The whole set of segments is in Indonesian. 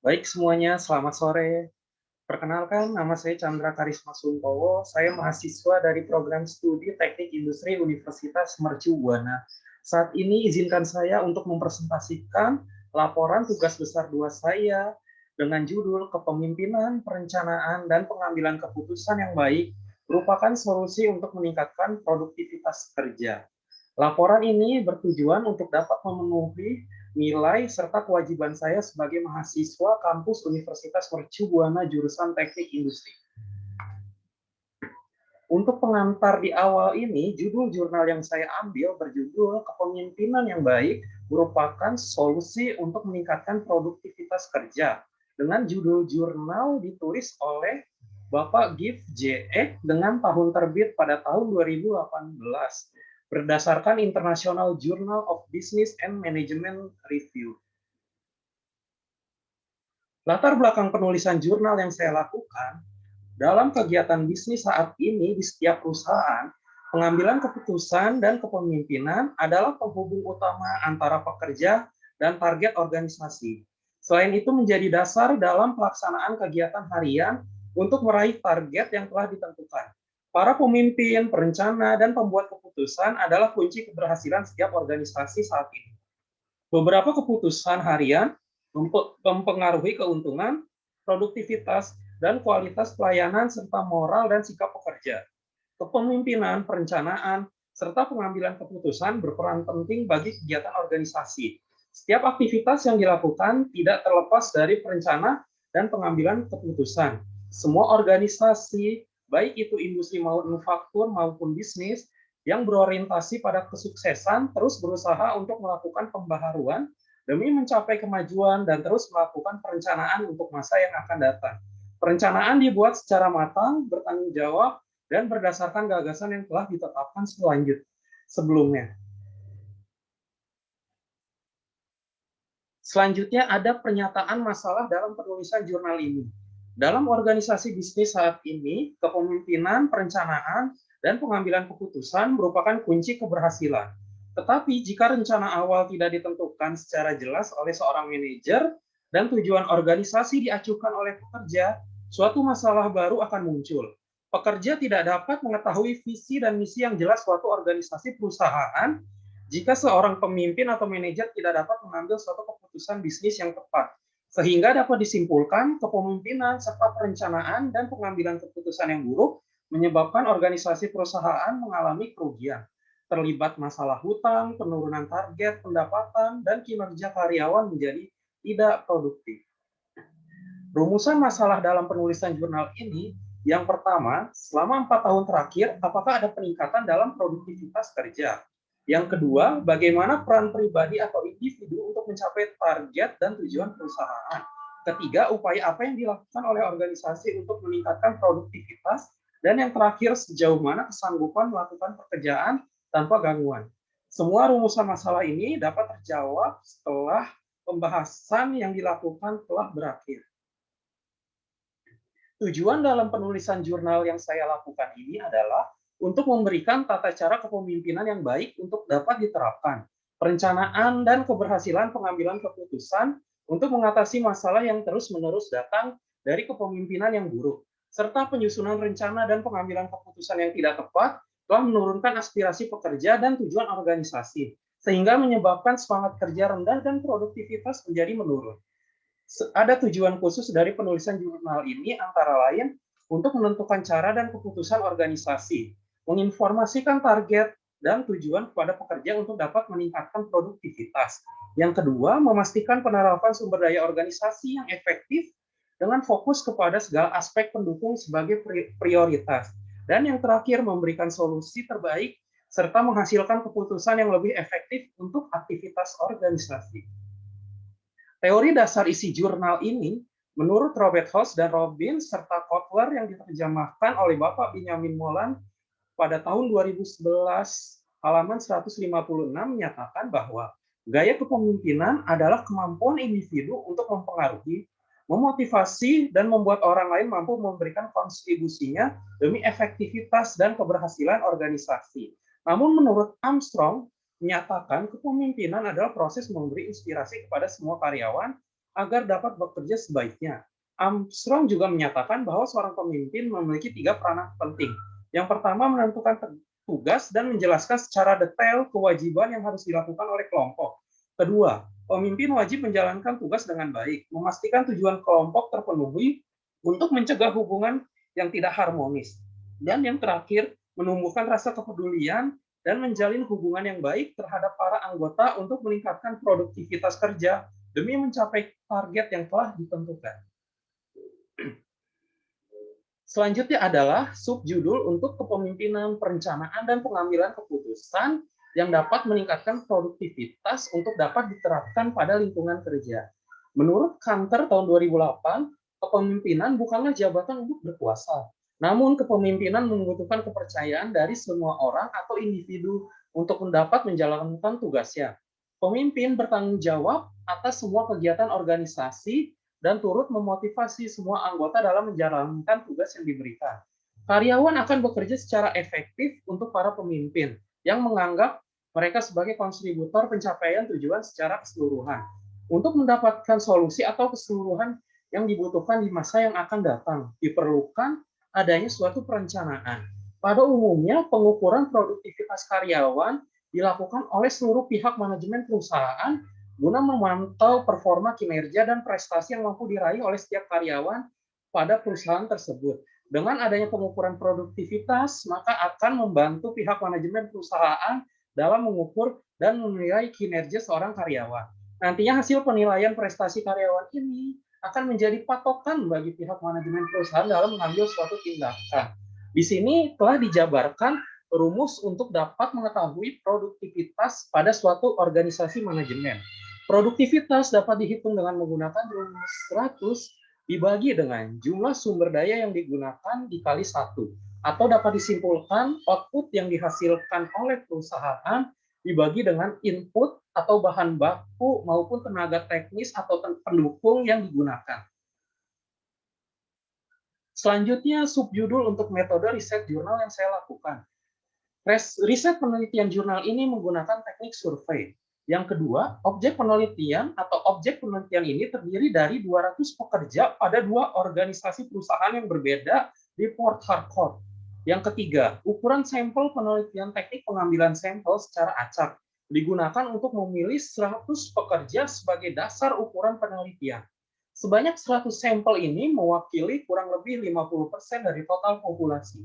Baik semuanya, selamat sore. Perkenalkan, nama saya Chandra Karisma Sumptowo. Saya mahasiswa dari program studi Teknik Industri Universitas Mercu Buana. Saat ini izinkan saya untuk mempresentasikan laporan tugas besar 2 saya dengan judul Kepemimpinan, Perencanaan, dan Pengambilan Keputusan yang Baik merupakan solusi untuk meningkatkan produktivitas kerja. Laporan ini bertujuan untuk dapat memenuhi nilai serta kewajiban saya sebagai mahasiswa kampus Universitas Mercu Buana jurusan Teknik Industri. Untuk pengantar di awal ini, judul jurnal yang saya ambil berjudul Kepemimpinan yang Baik merupakan solusi untuk meningkatkan produktivitas kerja. Dengan judul jurnal ditulis oleh Bapak Giv J.E. dengan tahun terbit pada tahun 2018 berdasarkan International Journal of Business and Management Review. Latar belakang penulisan jurnal yang saya lakukan dalam kegiatan bisnis saat ini di setiap perusahaan, pengambilan keputusan dan kepemimpinan adalah penghubung utama antara pekerja dan target organisasi. Selain itu menjadi dasar dalam pelaksanaan kegiatan harian untuk meraih target yang telah ditentukan. Para pemimpin, perencana, dan pembuat keputusan adalah kunci keberhasilan setiap organisasi saat ini. Beberapa keputusan harian mempengaruhi keuntungan, produktivitas, dan kualitas pelayanan serta moral dan sikap pekerja. Kepemimpinan, perencanaan, serta pengambilan keputusan berperan penting bagi kegiatan organisasi. Setiap aktivitas yang dilakukan tidak terlepas dari perencana dan pengambilan keputusan. Semua organisasi, baik itu industri manufaktur maupun bisnis, yang berorientasi pada kesuksesan terus berusaha untuk melakukan pembaharuan demi mencapai kemajuan dan terus melakukan perencanaan untuk masa yang akan datang. Perencanaan dibuat secara matang, bertanggung jawab, dan berdasarkan gagasan yang telah ditetapkan sebelumnya. Selanjutnya ada pernyataan masalah dalam penulisan jurnal ini. Dalam organisasi bisnis saat ini, kepemimpinan, perencanaan, dan pengambilan keputusan merupakan kunci keberhasilan. Tetapi jika rencana awal tidak ditentukan secara jelas oleh seorang manajer dan tujuan organisasi diacuhkan oleh pekerja, suatu masalah baru akan muncul. Pekerja tidak dapat mengetahui visi dan misi yang jelas suatu organisasi perusahaan jika seorang pemimpin atau manajer tidak dapat mengambil suatu keputusan bisnis yang tepat. Sehingga dapat disimpulkan kepemimpinan serta perencanaan dan pengambilan keputusan yang buruk menyebabkan organisasi perusahaan mengalami kerugian. Terlibat masalah hutang, penurunan target, pendapatan, dan kinerja karyawan menjadi tidak produktif. Rumusan masalah dalam penulisan jurnal ini, yang pertama, selama 4 tahun terakhir, apakah ada peningkatan dalam produktivitas kerja? Yang kedua, bagaimana peran pribadi atau individu untuk mencapai target dan tujuan perusahaan? Ketiga, upaya apa yang dilakukan oleh organisasi untuk meningkatkan produktivitas? Dan yang terakhir, sejauh mana kesanggupan melakukan pekerjaan tanpa gangguan? Semua rumusan masalah ini dapat terjawab setelah pembahasan yang dilakukan telah berakhir. Tujuan dalam penulisan jurnal yang saya lakukan ini adalah untuk memberikan tata cara kepemimpinan yang baik untuk dapat diterapkan, perencanaan dan keberhasilan pengambilan keputusan untuk mengatasi masalah yang terus-menerus datang dari kepemimpinan yang buruk, serta penyusunan rencana dan pengambilan keputusan yang tidak tepat telah menurunkan aspirasi pekerja dan tujuan organisasi, sehingga menyebabkan semangat kerja rendah dan produktivitas menjadi menurun. Ada tujuan khusus dari penulisan jurnal ini antara lain untuk menentukan cara dan keputusan organisasi, menginformasikan target dan tujuan kepada pekerja untuk dapat meningkatkan produktivitas. Yang kedua, memastikan penerapan sumber daya organisasi yang efektif dengan fokus kepada segala aspek pendukung sebagai prioritas. Dan yang terakhir, memberikan solusi terbaik serta menghasilkan keputusan yang lebih efektif untuk aktivitas organisasi. Teori dasar isi jurnal ini, menurut Robert House dan Robin serta Kotler yang diterjemahkan oleh Bapak Benjamin Molan pada tahun 2011 halaman 156 menyatakan bahwa gaya kepemimpinan adalah kemampuan individu untuk mempengaruhi, memotivasi, dan membuat orang lain mampu memberikan kontribusinya demi efektivitas dan keberhasilan organisasi. Namun menurut Armstrong, menyatakan kepemimpinan adalah proses memberi inspirasi kepada semua karyawan agar dapat bekerja sebaiknya. Armstrong juga menyatakan bahwa seorang pemimpin memiliki 3 peranan penting. Yang pertama, menentukan tugas dan menjelaskan secara detail kewajiban yang harus dilakukan oleh kelompok. Kedua, pemimpin wajib menjalankan tugas dengan baik, memastikan tujuan kelompok terpenuhi untuk mencegah hubungan yang tidak harmonis. Dan yang terakhir, menumbuhkan rasa kepedulian dan menjalin hubungan yang baik terhadap para anggota untuk meningkatkan produktivitas kerja demi mencapai target yang telah ditentukan. Selanjutnya adalah subjudul untuk kepemimpinan, perencanaan, dan pengambilan keputusan yang dapat meningkatkan produktivitas untuk dapat diterapkan pada lingkungan kerja. Menurut Kanter tahun 2008, kepemimpinan bukanlah jabatan untuk berkuasa, namun kepemimpinan membutuhkan kepercayaan dari semua orang atau individu untuk dapat menjalankan tugasnya. Pemimpin bertanggung jawab atas semua kegiatan organisasi dan turut memotivasi semua anggota dalam menjalankan tugas yang diberikan. Karyawan akan bekerja secara efektif untuk para pemimpin yang menganggap mereka sebagai kontributor pencapaian tujuan secara keseluruhan. Untuk mendapatkan solusi atau keseluruhan yang dibutuhkan di masa yang akan datang, diperlukan adanya suatu perencanaan. Pada umumnya, pengukuran produktivitas karyawan dilakukan oleh seluruh pihak manajemen perusahaan guna memantau performa kinerja dan prestasi yang mampu diraih oleh setiap karyawan pada perusahaan tersebut. Dengan adanya pengukuran produktivitas, maka akan membantu pihak manajemen perusahaan dalam mengukur dan menilai kinerja seorang karyawan. Nantinya hasil penilaian prestasi karyawan ini akan menjadi patokan bagi pihak manajemen perusahaan dalam mengambil suatu tindakan. Di sini telah dijabarkan rumus untuk dapat mengetahui produktivitas pada suatu organisasi manajemen. Produktivitas dapat dihitung dengan menggunakan rumus 100 dibagi dengan jumlah sumber daya yang digunakan dikali 1. Atau dapat disimpulkan output yang dihasilkan oleh perusahaan dibagi dengan input atau bahan baku maupun tenaga teknis atau pendukung yang digunakan. Selanjutnya, subjudul untuk metode riset jurnal yang saya lakukan. Riset penelitian jurnal ini menggunakan teknik survei. Yang kedua, objek penelitian atau objek penelitian ini terdiri dari 200 pekerja pada 2 organisasi perusahaan yang berbeda di Port Harcourt. Yang ketiga, ukuran sampel penelitian teknik pengambilan sampel secara acak digunakan untuk memilih 100 pekerja sebagai dasar ukuran penelitian. Sebanyak 100 sampel ini mewakili kurang lebih 50% dari total populasi.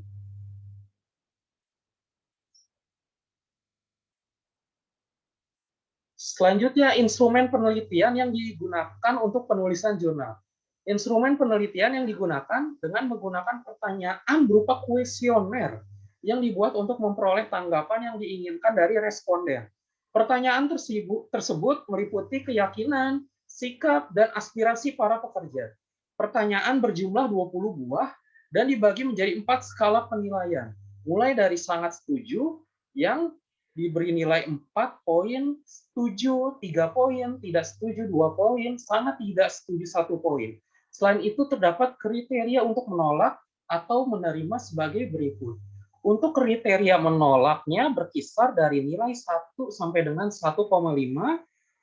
Selanjutnya, instrumen penelitian yang digunakan untuk penulisan jurnal. Instrumen penelitian yang digunakan dengan menggunakan pertanyaan berupa kuesioner yang dibuat untuk memperoleh tanggapan yang diinginkan dari responden. Pertanyaan tersebut meliputi keyakinan, sikap, dan aspirasi para pekerja. Pertanyaan berjumlah 20 buah dan dibagi menjadi 4 skala penilaian, mulai dari sangat setuju, yang diberi nilai 4 poin, setuju 3 poin, tidak setuju 2 poin, sangat tidak setuju 1 poin. Selain itu terdapat kriteria untuk menolak atau menerima sebagai berikut. Untuk kriteria menolaknya berkisar dari nilai 1 sampai dengan 1,5,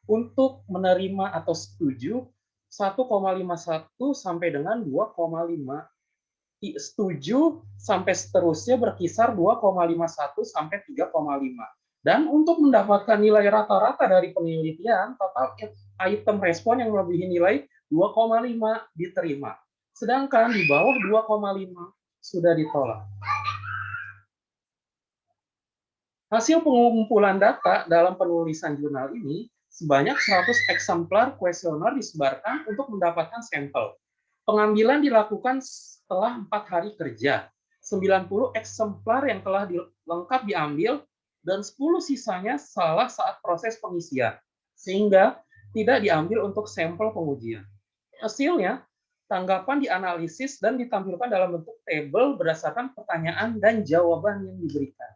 untuk menerima atau setuju 1,51 sampai dengan 2,5, setuju sampai seterusnya berkisar 2,51 sampai 3,5. Dan untuk mendapatkan nilai rata-rata dari penelitian, total item respon yang melebihi nilai 2,5 diterima. Sedangkan di bawah 2,5 sudah ditolak. Hasil pengumpulan data dalam penulisan jurnal ini, sebanyak 100 eksemplar kuesioner disebarkan untuk mendapatkan sampel. Pengambilan dilakukan setelah 4 hari kerja. 90 eksemplar yang telah lengkap diambil dan 10 sisanya salah saat proses pengisian, sehingga tidak diambil untuk sampel pengujian. Hasilnya, tanggapan dianalisis dan ditampilkan dalam bentuk tabel berdasarkan pertanyaan dan jawaban yang diberikan.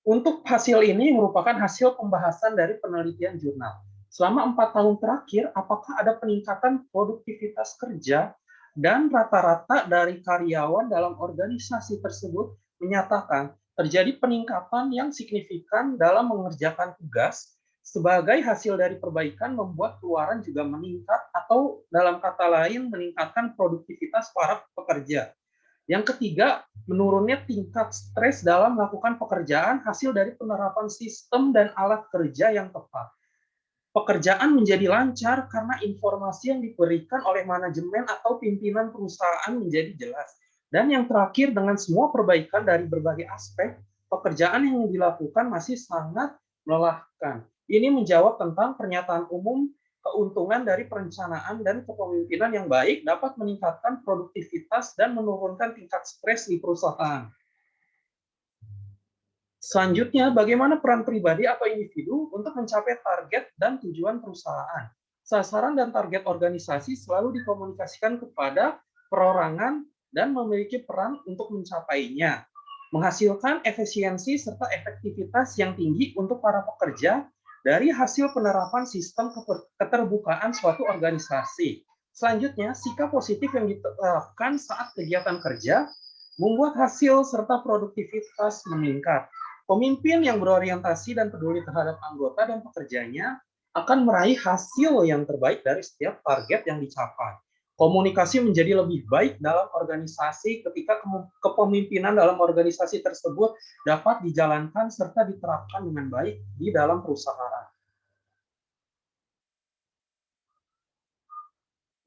Untuk hasil ini merupakan hasil pembahasan dari penelitian jurnal. Selama 4 tahun terakhir, apakah ada peningkatan produktivitas kerja, dan rata-rata dari karyawan dalam organisasi tersebut menyatakan terjadi peningkatan yang signifikan dalam mengerjakan tugas Sebagai hasil dari perbaikan membuat keluaran juga meningkat atau dalam kata lain meningkatkan produktivitas para pekerja. Yang ketiga, menurunnya tingkat stres dalam melakukan pekerjaan hasil dari penerapan sistem dan alat kerja yang tepat. Pekerjaan menjadi lancar karena informasi yang diberikan oleh manajemen atau pimpinan perusahaan menjadi jelas. Dan yang terakhir, dengan semua perbaikan dari berbagai aspek, pekerjaan yang dilakukan masih sangat melelahkan. Ini menjawab tentang pernyataan umum keuntungan dari perencanaan dan kepemimpinan yang baik dapat meningkatkan produktivitas dan menurunkan tingkat stres di perusahaan. Selanjutnya, bagaimana peran pribadi atau individu untuk mencapai target dan tujuan perusahaan? Sasaran dan target organisasi selalu dikomunikasikan kepada perorangan dan memiliki peran untuk mencapainya. Menghasilkan efisiensi serta efektivitas yang tinggi untuk para pekerja dari hasil penerapan sistem keterbukaan suatu organisasi. Selanjutnya, sikap positif yang diterapkan saat kegiatan kerja membuat hasil serta produktivitas meningkat. Pemimpin yang berorientasi dan peduli terhadap anggota dan pekerjanya akan meraih hasil yang terbaik dari setiap target yang dicapai. Komunikasi menjadi lebih baik dalam organisasi ketika kepemimpinan dalam organisasi tersebut dapat dijalankan serta diterapkan dengan baik di dalam perusahaan.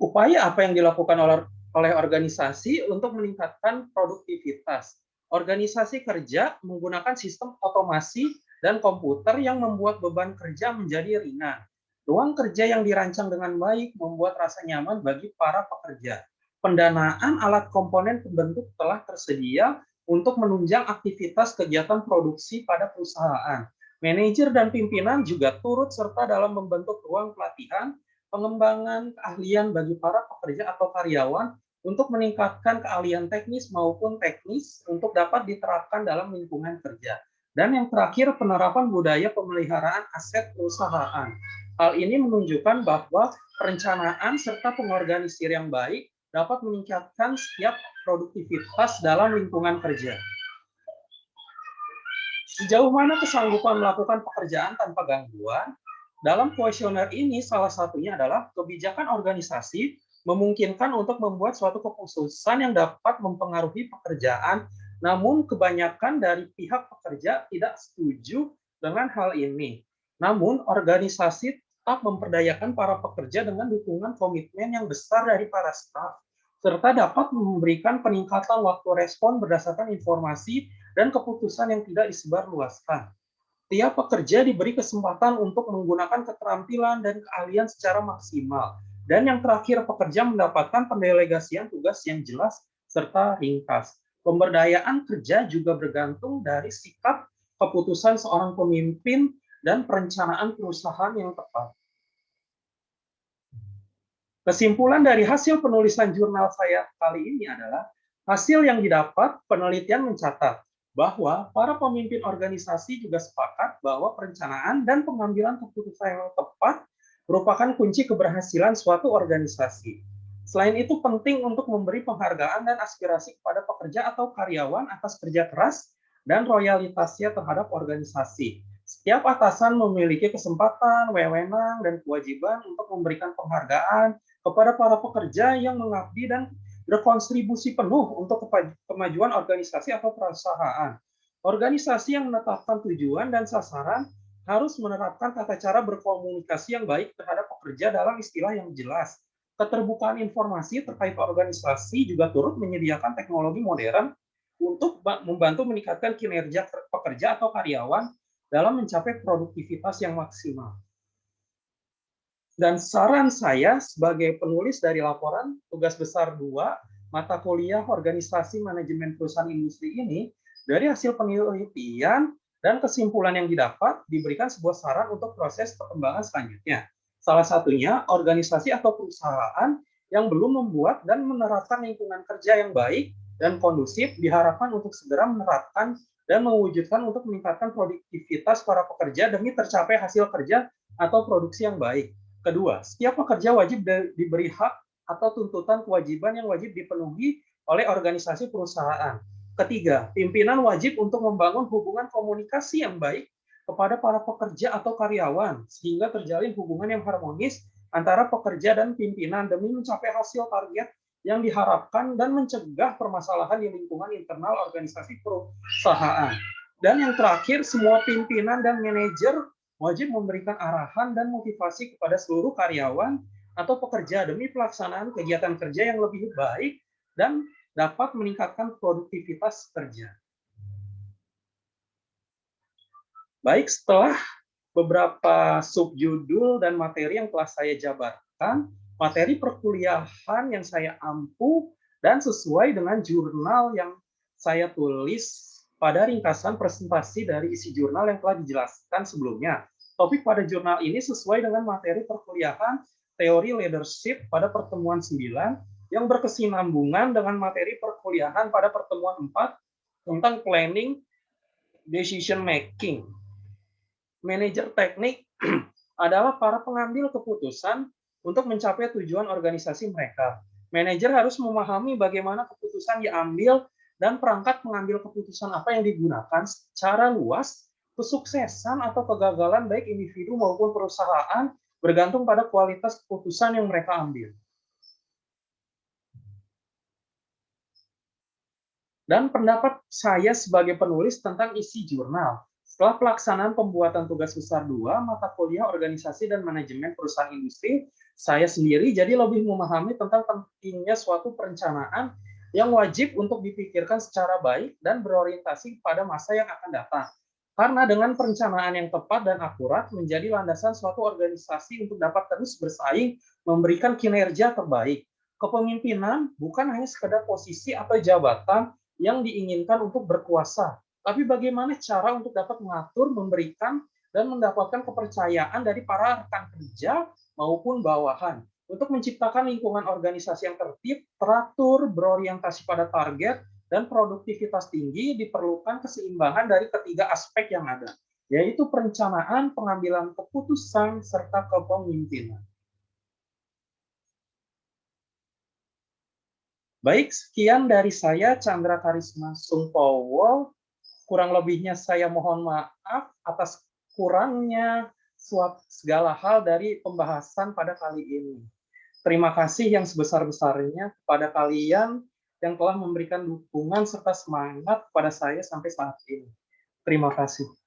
Upaya apa yang dilakukan oleh organisasi untuk meningkatkan produktivitas? Organisasi kerja menggunakan sistem otomasi dan komputer yang membuat beban kerja menjadi ringan. Ruang kerja yang dirancang dengan baik membuat rasa nyaman bagi para pekerja. Pendanaan alat komponen pembentuk telah tersedia untuk menunjang aktivitas kegiatan produksi pada perusahaan. Manajer dan pimpinan juga turut serta dalam membentuk ruang pelatihan, pengembangan keahlian bagi para pekerja atau karyawan untuk meningkatkan keahlian teknis maupun teknis untuk dapat diterapkan dalam lingkungan kerja. Dan yang terakhir, penerapan budaya pemeliharaan aset perusahaan. Hal ini menunjukkan bahwa perencanaan serta pengorganisir yang baik dapat meningkatkan setiap produktivitas dalam lingkungan kerja. Sejauh mana kesanggupan melakukan pekerjaan tanpa gangguan? Dalam kuesioner ini, salah satunya adalah kebijakan organisasi memungkinkan untuk membuat suatu keputusan yang dapat mempengaruhi pekerjaan, namun kebanyakan dari pihak pekerja tidak setuju dengan hal ini. Namun, organisasi tetap memperdayakan para pekerja dengan dukungan komitmen yang besar dari para staf, serta dapat memberikan peningkatan waktu respon berdasarkan informasi dan keputusan yang tidak disebarluaskan. Tiap pekerja diberi kesempatan untuk menggunakan keterampilan dan keahlian secara maksimal. Dan yang terakhir, pekerja mendapatkan pendelegasian tugas yang jelas serta ringkas. Pemberdayaan kerja juga bergantung dari sikap keputusan seorang pemimpin dan perencanaan perusahaan yang tepat. Kesimpulan dari hasil penulisan jurnal saya kali ini adalah hasil yang didapat penelitian mencatat bahwa para pemimpin organisasi juga sepakat bahwa perencanaan dan pengambilan keputusan yang tepat merupakan kunci keberhasilan suatu organisasi. Selain itu penting untuk memberi penghargaan dan aspirasi kepada pekerja atau karyawan atas kerja keras dan loyalitasnya terhadap organisasi. Setiap atasan memiliki kesempatan, wewenang, dan kewajiban untuk memberikan penghargaan kepada para pekerja yang mengabdi dan berkontribusi penuh untuk kemajuan organisasi atau perusahaan. Organisasi yang menetapkan tujuan dan sasaran harus menerapkan tata cara berkomunikasi yang baik terhadap pekerja dalam istilah yang jelas. Keterbukaan informasi terkait organisasi juga turut menyediakan teknologi modern untuk membantu meningkatkan kinerja pekerja atau karyawan dalam mencapai produktivitas yang maksimal. Dan saran saya sebagai penulis dari laporan tugas besar 2 mata kuliah organisasi manajemen perusahaan industri ini, dari hasil penelitian dan kesimpulan yang didapat diberikan sebuah saran untuk proses perkembangan selanjutnya. Salah satunya organisasi atau perusahaan yang belum membuat dan menerapkan lingkungan kerja yang baik dan kondusif diharapkan untuk segera menerapkan dan mewujudkan untuk meningkatkan produktivitas para pekerja demi tercapai hasil kerja atau produksi yang baik. Kedua, setiap pekerja wajib diberi hak atau tuntutan kewajiban yang wajib dipenuhi oleh organisasi perusahaan. Ketiga, pimpinan wajib untuk membangun hubungan komunikasi yang baik kepada para pekerja atau karyawan, sehingga terjalin hubungan yang harmonis antara pekerja dan pimpinan demi mencapai hasil target yang diharapkan dan mencegah permasalahan di lingkungan internal organisasi perusahaan. Dan yang terakhir, semua pimpinan dan manajer wajib memberikan arahan dan motivasi kepada seluruh karyawan atau pekerja demi pelaksanaan kegiatan kerja yang lebih baik dan dapat meningkatkan produktivitas kerja. Baik, setelah beberapa subjudul dan materi yang telah saya jabarkan, materi perkuliahan yang saya ampu dan sesuai dengan jurnal yang saya tulis pada ringkasan presentasi dari isi jurnal yang telah dijelaskan sebelumnya. Topik pada jurnal ini sesuai dengan materi perkuliahan teori leadership pada pertemuan 9 yang berkesinambungan dengan materi perkuliahan pada pertemuan 4 tentang planning decision making. Manajer teknik adalah para pengambil keputusan untuk mencapai tujuan organisasi mereka. Manajer harus memahami bagaimana keputusan diambil dan perangkat mengambil keputusan apa yang digunakan secara luas. Kesuksesan atau kegagalan baik individu maupun perusahaan bergantung pada kualitas keputusan yang mereka ambil. Dan pendapat saya sebagai penulis tentang isi jurnal. Setelah pelaksanaan pembuatan tugas besar 2, mata kuliah organisasi dan manajemen perusahaan industri, saya sendiri jadi lebih memahami tentang pentingnya suatu perencanaan yang wajib untuk dipikirkan secara baik dan berorientasi pada masa yang akan datang. Karena dengan perencanaan yang tepat dan akurat menjadi landasan suatu organisasi untuk dapat terus bersaing, memberikan kinerja terbaik. Kepemimpinan bukan hanya sekedar posisi atau jabatan yang diinginkan untuk berkuasa, tapi bagaimana cara untuk dapat mengatur, memberikan, dan mendapatkan kepercayaan dari para rekan kerja maupun bawahan untuk menciptakan lingkungan organisasi yang tertib, teratur, berorientasi pada target, dan produktivitas tinggi. Diperlukan keseimbangan dari ketiga aspek yang ada, yaitu perencanaan, pengambilan keputusan, serta kepemimpinan. Baik, sekian dari saya, Chandra Karisma Sungkowo. Kurang lebihnya saya mohon maaf atas kurangnya segala hal dari pembahasan pada kali ini. Terima kasih yang sebesar-besarnya kepada kalian yang telah memberikan dukungan serta semangat kepada saya sampai saat ini. Terima kasih.